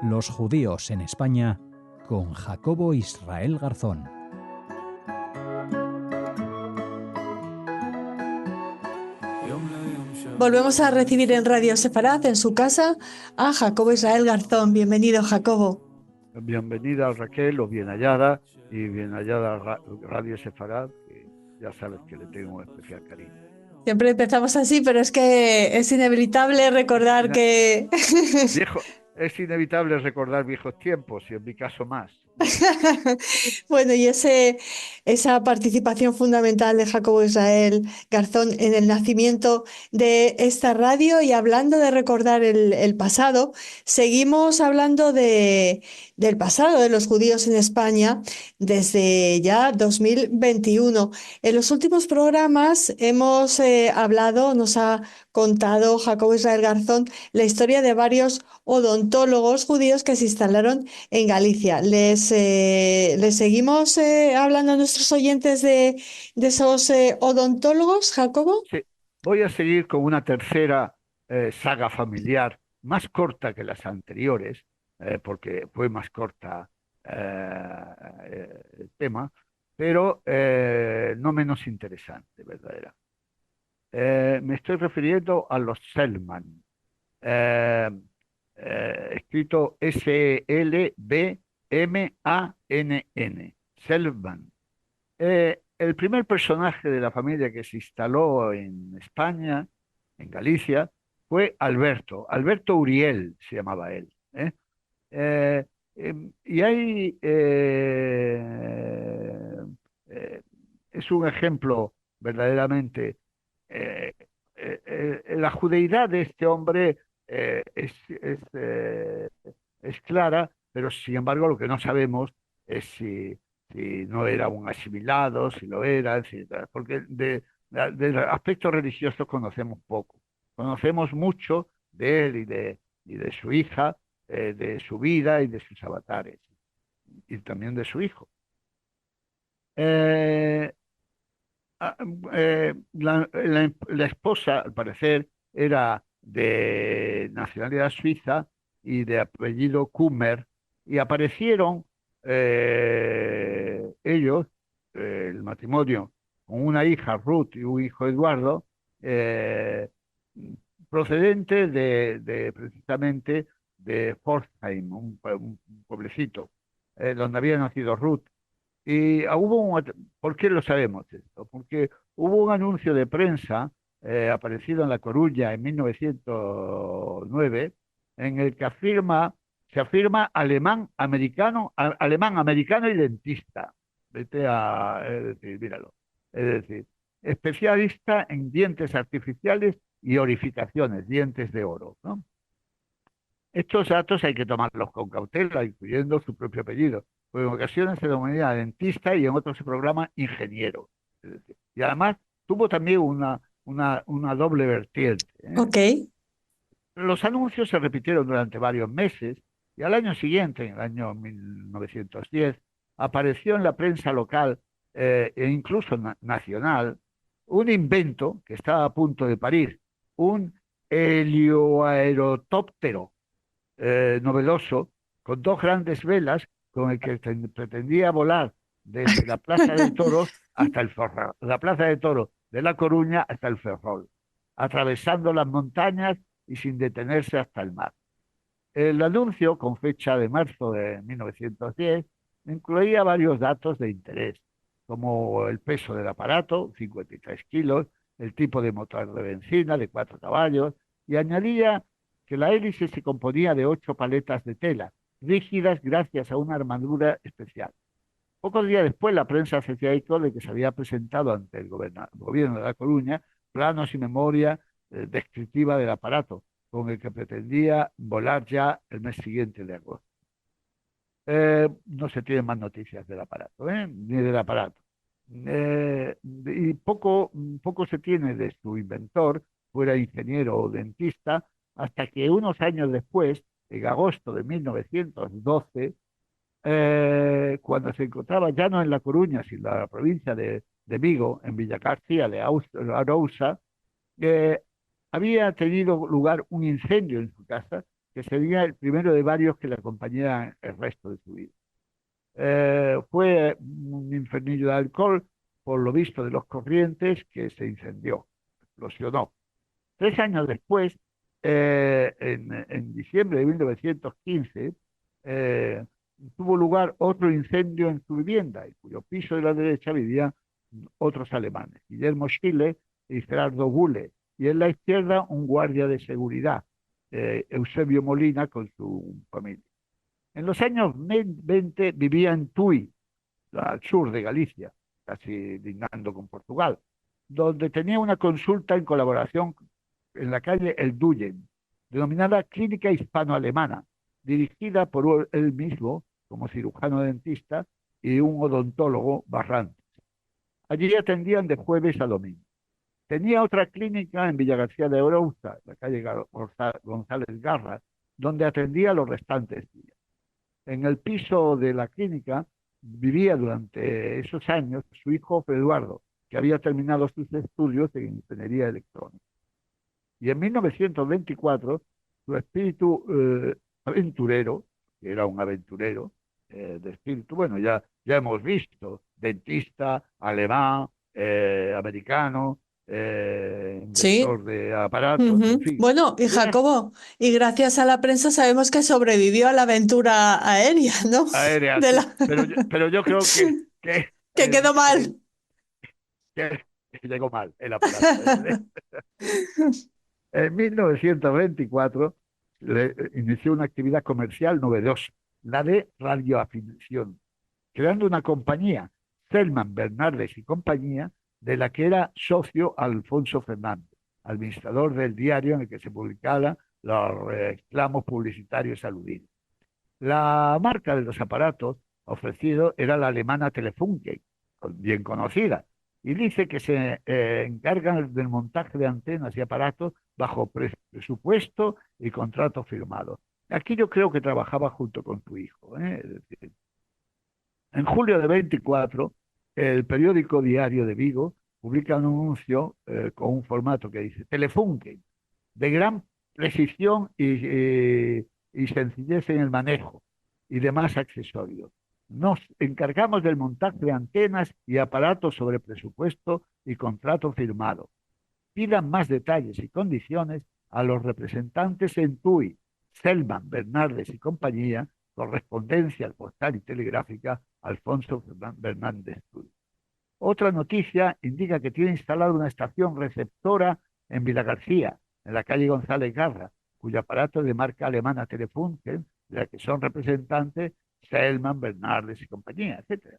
Los judíos en España con Jacobo Israel Garzón. Volvemos a recibir en Radio Sefarad, en su casa, a Jacobo Israel Garzón. Bienvenido, Jacobo. Bienvenida, Raquel, o bien hallada, y bien hallada Radio Sefarad, que ya sabes que le tengo un especial cariño. Siempre empezamos así, pero es que es inevitable recordar que... Es inevitable recordar viejos tiempos, y en mi caso más. Bueno, y esa participación fundamental de Jacobo Israel Garzón en el nacimiento de esta radio, y hablando de recordar el pasado, seguimos hablando del pasado de los judíos en España desde ya 2021. En los últimos programas hemos hablado, nos ha contado Jacobo Israel Garzón la historia de varios odontólogos judíos que se instalaron en Galicia. ¿Les seguimos hablando a nuestros oyentes de esos odontólogos, Jacobo? Sí, voy a seguir con una tercera saga familiar, más corta que las anteriores, porque fue más corta el tema, pero no menos interesante, verdadera. Me estoy refiriendo a los Selman, eh, escrito S-L-B-M-A-N-N, Selman. El primer personaje de la familia que se instaló en España, en Galicia, fue Alberto Uriel se llamaba él. Eh, y ahí eh, es un ejemplo verdaderamente. eh, la judeidad de este hombre es clara, pero sin embargo lo que no sabemos es si no era un asimilado, si lo era, etcétera, porque de aspectos religiosos conocemos poco. Conocemos mucho de él y de su hija, de su vida y de sus avatares, y también de su hijo. Eh, la esposa, al parecer, era de nacionalidad suiza y de apellido Kummer, y aparecieron ellos, el matrimonio, con una hija, Ruth, y un hijo, Eduardo, eh, procedente precisamente de Pforzheim, un pueblecito, donde había nacido Ruth. Y ¿por qué lo sabemos esto? Porque hubo un anuncio de prensa aparecido en La Coruña en 1909, en el que se afirma alemán, americano y dentista. Es decir, míralo. Es decir, especialista en dientes artificiales y orificaciones, dientes de oro, ¿no? Estos datos hay que tomarlos con cautela, incluyendo su propio apellido, porque en ocasiones se denomina dentista y en otros se programa ingeniero. Es decir, y además tuvo también una doble vertiente. Ok. Los anuncios se repitieron durante varios meses y al año siguiente, en el año 1910, apareció en la prensa local e incluso nacional un invento que estaba a punto de parir, un helioaerotóptero novedoso, con dos grandes velas, con el que pretendía volar desde la Plaza de Toros hasta el Ferrol, la Plaza de Toros de La Coruña hasta el Ferrol, atravesando las montañas y sin detenerse hasta el mar. El anuncio, con fecha de marzo de 1910, incluía varios datos de interés, como el peso del aparato, 53 kilos, el tipo de motor de benzina de 4 caballos, y añadía que la hélice se componía de 8 paletas de tela, rígidas gracias a una armadura especial. Pocos días después, la prensa se hacía eco de que se había presentado ante el gobierno de La Coruña planos y memoria descriptiva del aparato, con el que pretendía volar ya el mes siguiente de agosto. No se tienen más noticias del aparato, ni del aparato. Y poco se tiene de su inventor, fuera ingeniero o dentista, hasta que unos años después, en agosto de 1912, cuando se encontraba ya no en La Coruña, sino en la provincia de Vigo, en Villagarcía de Arousa, había tenido lugar un incendio en su casa, que sería el primero de varios que le acompañarían el resto de su vida. Fue un infernillo de alcohol, por lo visto de los Corrientes, que se incendió, explosionó. 3 años después, en diciembre de 1915, eh, tuvo lugar otro incendio en su vivienda, en cuyo piso de la derecha vivían otros alemanes, Guillermo Schiller y Gerardo Gulle, y en la izquierda un guardia de seguridad, Eusebio Molina, con su familia. En los años 20 vivía en Tui, al sur de Galicia, casi lindando con Portugal, donde tenía una consulta en colaboración en la calle El Duyen, denominada Clínica Hispano-Alemana, dirigida por él mismo como cirujano dentista y un odontólogo Barrantes. Allí atendían de jueves a domingo. Tenía otra clínica en Villagarcía de Arousa, la calle González Garra, donde atendía los restantes días. En el piso de la clínica vivía durante esos años su hijo Eduardo, que había terminado sus estudios en ingeniería electrónica. Y en 1924, su espíritu aventurero, que era un aventurero de espíritu, bueno, ya hemos visto, dentista, alemán, americano, Sí. inventor de aparatos, en Ujú. fin. Bueno, y Jacobo, y gracias a la prensa sabemos que sobrevivió a la aventura aérea, ¿no? Aérea, De sí, la... pero yo creo que, que el- quedó el- mal. que llegó mal el aparato. En 1924 inició una actividad comercial novedosa, la de radioafición, creando una compañía, Selman Bernardes y compañía, de la que era socio Alfonso Fernández, administrador del diario en el que se publicaban los reclamos publicitarios aludidos. La marca de los aparatos ofrecidos era la alemana Telefunken, bien conocida, y dice que se encargan del montaje de antenas y aparatos bajo presupuesto y contrato firmado. Aquí yo creo que trabajaba junto con tu hijo. Es decir, en julio de 24, el periódico Diario de Vigo publica un anuncio con un formato que dice Telefunken, de gran precisión y sencillez en el manejo y demás accesorios. Nos encargamos del montaje de antenas y aparatos sobre presupuesto y contrato firmado. Pidan más detalles y condiciones a los representantes en TUI, Selman, Bernardes y compañía, correspondencia postal y telegráfica, Alfonso Fernández TUI. Otra noticia indica que tiene instalada una estación receptora en Vilagarcía, en la calle González Garra, cuyo aparato es de marca alemana Telefunken, de la que son representantes Selman, Bernardes y compañía, etc.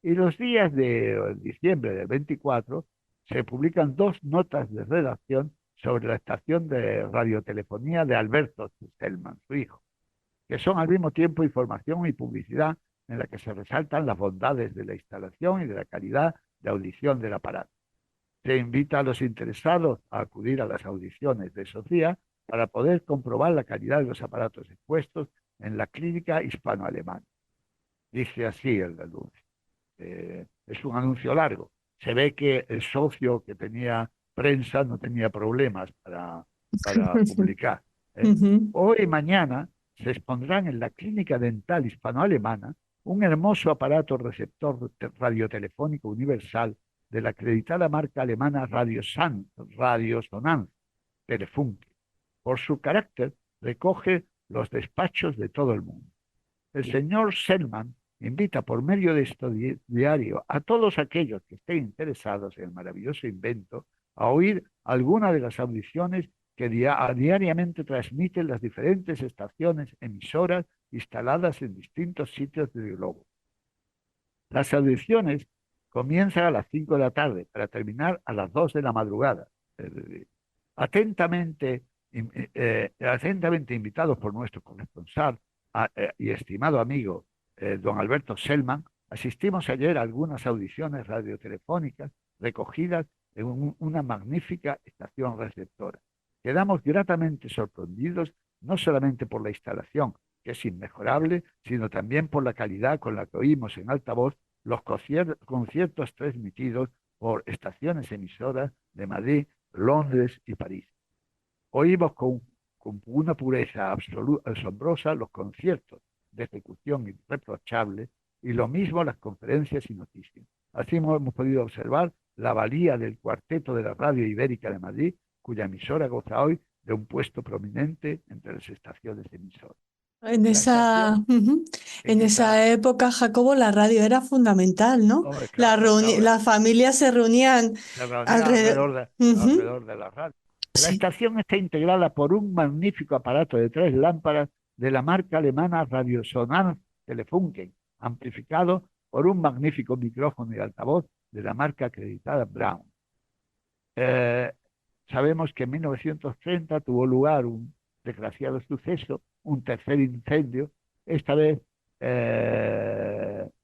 Y los días de diciembre del 24 se publican dos notas de redacción sobre la estación de radiotelefonía de Alberto Selman, su hijo, que son al mismo tiempo información y publicidad en la que se resaltan las bondades de la instalación y de la calidad de audición del aparato. Se invita a los interesados a acudir a las audiciones de esos días para poder comprobar la calidad de los aparatos expuestos en la clínica hispano-alemana. Dice así el anuncio. Es un anuncio largo. Se ve que el socio que tenía prensa no tenía problemas para publicar. Ujú. Hoy y mañana se expondrán en la Clínica Dental Hispano-Alemana un hermoso aparato receptor radiotelefónico universal de la acreditada marca alemana Radiosonanz Telefunken. Por su carácter, recoge los despachos de todo el mundo. El señor Selman invita por medio de este diario a todos aquellos que estén interesados en el maravilloso invento a oír alguna de las audiciones que diariamente transmiten las diferentes estaciones emisoras instaladas en distintos sitios del globo. Las audiciones comienzan a las 5 de la tarde para terminar a las 2 de la madrugada. Atentamente, atentamente invitados por nuestro corresponsal y estimado amigo don Alberto Selman, asistimos ayer a algunas audiciones radiotelefónicas recogidas en una magnífica estación receptora. Quedamos gratamente sorprendidos no solamente por la instalación, que es inmejorable, sino también por la calidad con la que oímos en altavoz los conciertos transmitidos por estaciones emisoras de Madrid, Londres y París. Oímos con una pureza asombrosa los conciertos de ejecución irreprochable y lo mismo las conferencias y noticias. Así hemos podido observar la valía del cuarteto de la Radio Ibérica de Madrid, cuya emisora goza hoy de un puesto prominente entre las estaciones emisoras. En La estación en en esa esa, época, Jacobo, la radio era fundamental, ¿no? hombre, claro, Las familias se reunían se reunía alrededor. Ujú. alrededor de la radio. La Sí. estación está integrada por un magnífico aparato de 3 lámparas de la marca alemana Radiosonance Telefunken, amplificado por un magnífico micrófono y altavoz de la marca acreditada Brown. Eh, Sabemos que en 1930 tuvo lugar un desgraciado suceso, un tercer incendio, esta vez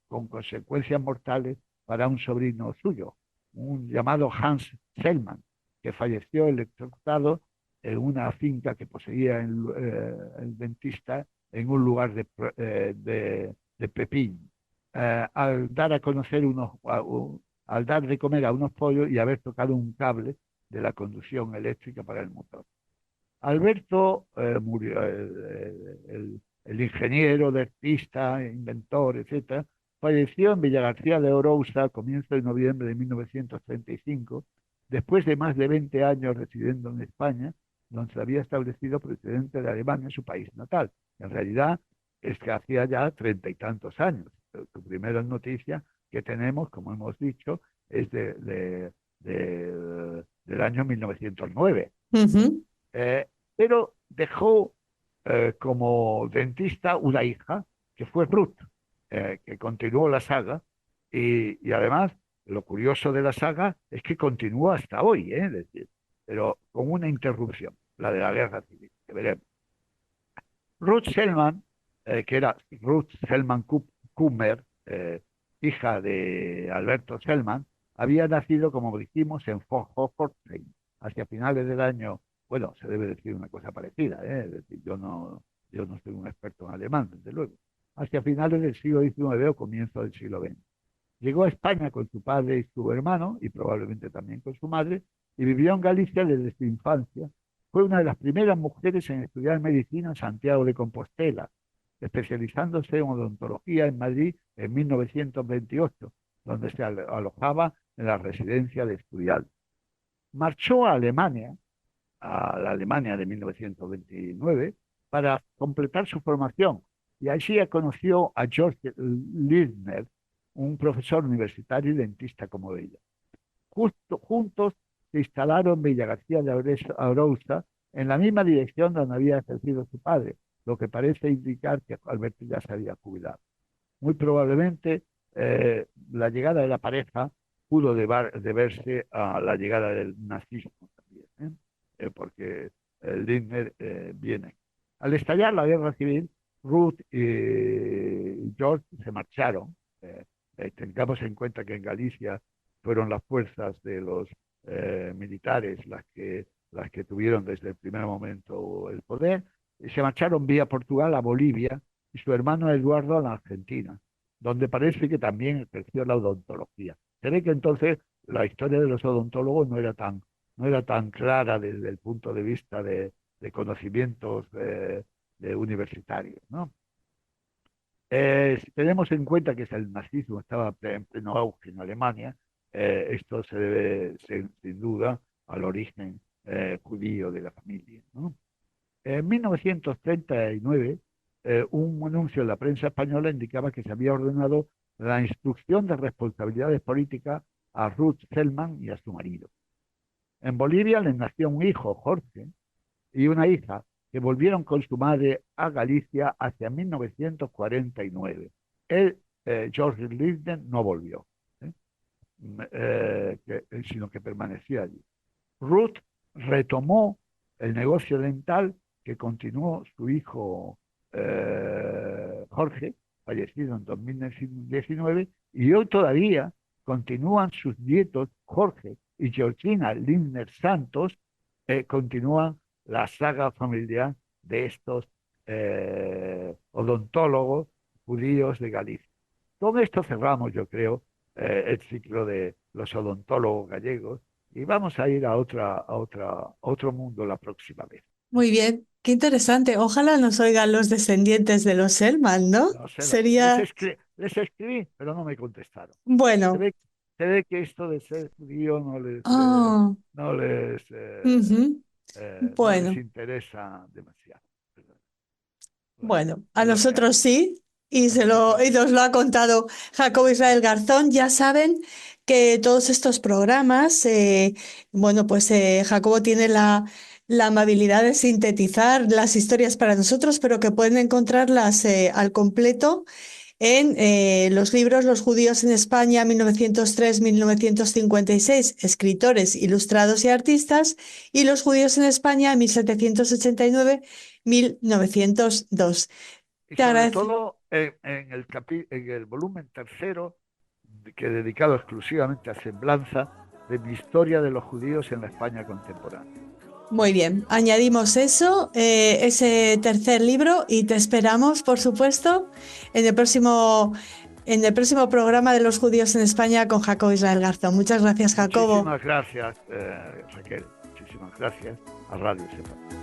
con consecuencias mortales para un sobrino suyo, un llamado Hans Sellmann, que falleció electrocutado en una finca que poseía el dentista en un lugar de Pepín. Al dar a conocer al dar de comer a unos pollos y haber tocado un cable de la conducción eléctrica para el motor. Alberto murió, el ingeniero, artista, inventor, etcétera, falleció en Villagarcía de Arousa a comienzos de noviembre de 1935, después de más de 20 años residiendo en España, donde se había establecido procedente de Alemania, su país natal. En realidad es que hacía ya 30 y tantos años. Su primera noticia que tenemos, como hemos dicho, es del año 1909. Ujú. Pero dejó como dentista una hija, que fue Ruth, que continuó la saga, y además lo curioso de la saga es que continúa hasta hoy, es decir, pero con una interrupción, la de la guerra civil, que veremos. Ruth Selman, que era Ruth Selman Kummer, hija de Alberto Selman, había nacido, como dijimos, en Pforzheim, hacia finales del año, bueno, se debe decir una cosa parecida, es decir, yo no soy un experto en alemán, desde luego, hacia finales del siglo XIX o comienzo del siglo XX. Llegó a España con su padre y su hermano, y probablemente también con su madre, y vivió en Galicia desde su infancia. Fue una de las primeras mujeres en estudiar medicina en Santiago de Compostela, especializándose en odontología en Madrid en 1928, donde se alojaba en la residencia de estudiantes. Marchó a la Alemania de 1929, para completar su formación, y allí conoció a George Lindner, un profesor universitario y dentista como ella. Juntos se instalaron en Villa García de Arousa, en la misma dirección donde había ejercido su padre, lo que parece indicar que Alberto ya se había jubilado. Muy probablemente la llegada de la pareja pudo deberse a la llegada del nazismo también, porque Lindner viene. Al estallar la guerra civil, Ruth y George se marcharon. Tengamos en cuenta que en Galicia fueron las fuerzas de los militares las que tuvieron desde el primer momento el poder, y se marcharon vía Portugal a Bolivia, y su hermano Eduardo a la Argentina, donde parece que también ejerció la odontología. Se ve que entonces la historia de los odontólogos no era tan clara desde el punto de vista de conocimientos de universitarios, ¿no? Si tenemos en cuenta que el nazismo estaba en pleno auge en Alemania, esto se debe, sin duda, al origen judío de la familia, ¿no? En 1939, un anuncio en la prensa española indicaba que se había ordenado la instrucción de responsabilidades políticas a Ruth Selman y a su marido. En Bolivia les nació un hijo, Jorge, y una hija, que volvieron con su madre a Galicia hacia 1949. Él, George Linden, no volvió, ¿eh? Sino que permaneció allí. Ruth retomó el negocio dental que continuó su hijo Jorge, fallecido en 2019, y hoy todavía continúan sus nietos Jorge y Georgina Lindner Santos, continúan la saga familiar de estos odontólogos judíos de Galicia. Con esto cerramos, yo creo, el ciclo de los odontólogos gallegos, y vamos a ir a otro mundo la próxima vez. Muy bien, qué interesante. Ojalá nos oigan los descendientes de los Selman, ¿no? No sé, Sería, les escribí, pero no me contestaron. Se bueno. ve, se ve que esto de ser judío Ah, no les, ujú. no les Bueno. interesa demasiado. Bueno, Bueno, a es lo que hay. nosotros sí, A nosotros y sí. nos lo ha contado Jacobo Israel Garzón. Ya saben que todos estos programas, bueno, pues Jacobo tiene la amabilidad de sintetizar las historias para nosotros, pero que pueden encontrarlas al completo en los libros Los judíos en España, 1903-1956, escritores, ilustrados y artistas, y Los judíos en España, 1789-1902. Y Te sobre agradezco. todo en el volumen tercero, que dedicado exclusivamente a semblanza de mi historia de los judíos en la España contemporánea. Muy bien, añadimos eso, ese tercer libro, y te esperamos, por supuesto, en el próximo programa de los judíos en España con Jacobo Israel Garzón. Muchas gracias, Jacobo. Muchísimas gracias, Raquel. Muchísimas gracias a Radio Sepa.